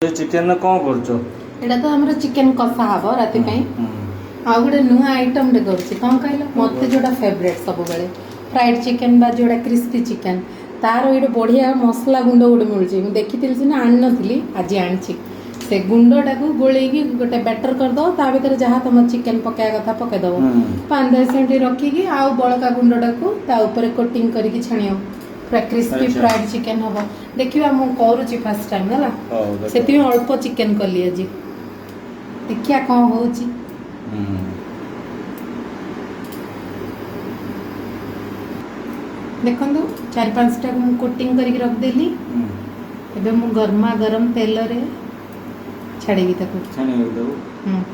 chicken कौन करछो एटा तो हमरा चिकन कषा हबो राति पई आ गुडे नुआ आइटम रे करछि कोन कहलो मते जोडा फेवरेट सब बेले फ्राइड चिकन बा जोडा क्रिस्पी चिकन तार एडे बढ़िया मसला गुंड गुड मिलछि मु देखितिल सिना आन नथिली आज आनछि से गुंडटा को गोळेगी गोटे बैटर कर दो ता भीतर जहा तुम चिकन पकाया कथा पके दबो 5-10 मिनिट रखी की आ बळका गुंडटा को ता ऊपर कोटिंग करी की छानियो पूरा क्रिस्पी फ्राइड चिकन हबो देखिबा मु करूछि फर्स्ट टाइम हला सेति अल्प चिकन कली आज देखिया कोन होउछि देखंदु 4-5 टा मु कोटिंग करी रख देली एबे मु गरमा गरम तेल रे छाड़ेगी ताको छाड़ेगी ताको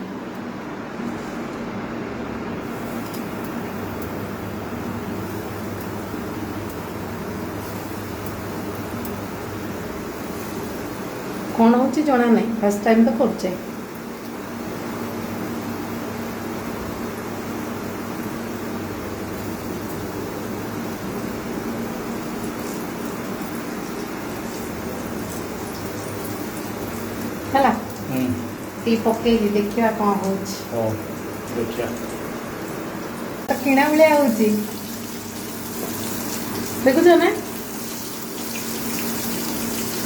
कौन होची जना नहीं फर्स्ट टाइम तो करछे हला ती पकेली देखिया कौन होची ओ देखिया तो किणा मिले होची देखो जो ना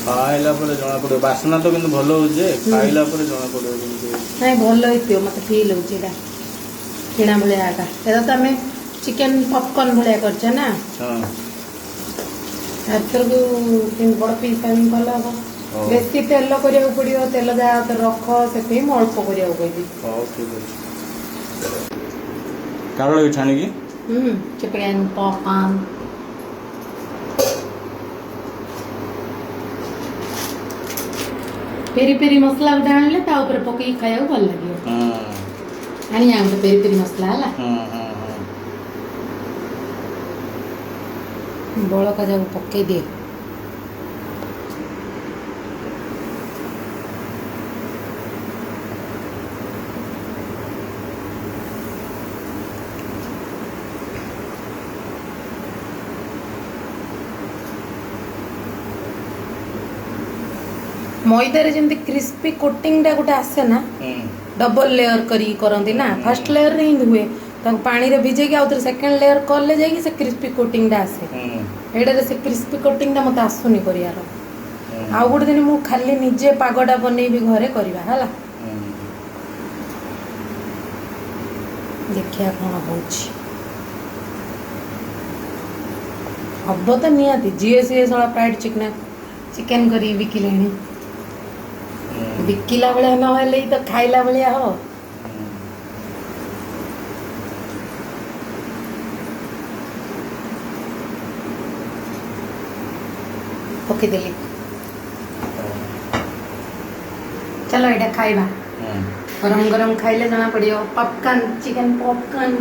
खाइला पर जना पड़ो बासना तो किंतु भलो हो जे खाइला पर जना पड़ो किंतु नहीं भलो होइतियो मते फील होची एटा किणा मिले आका एटा तो हमें चिकन पॉपकॉर्न भले करछ ना हां आतर को तीन बड़ पीस हम भला हो बेसी तेल करिया पड़ियो तेल जा तो रख सेते म अल्प करिया कहबी हां ठीक है कारो छानी की चिकन पॉपकॉर्न पेरी पेरी मसला उठा आनले ता ऊपर पकई खाया भल लागियो हां आनी आ पेरी पेरी मसला हला हां बळ का जाऊ पकई दे मैदा रे जेंति क्रिस्पी कोटिंग डा गोटे आसे ना डबल लेयर करी करंती ना फर्स्ट लेयर रे ही हुए त पानी रे भिजे के आउतर सेकंड लेयर करले जाई कि से क्रिस्पी कोटिंग डा आसे एडा रे से क्रिस्पी कोटिंग डा मते आसुनी करियार आ गुड दिन मु खाली निजे पागडा बनेबी घरे करबा हला देखिया कोन होछि अब तो नियाती GSA सळा fried chicken curry बिकिलेनी Bikila बेले न हेले तो खाइला बेले हो ओके देली चलो एटा खाइबा गरम गरम खाइले जना पड़ियो पॉपकॉर्न चिकन पॉपकॉर्न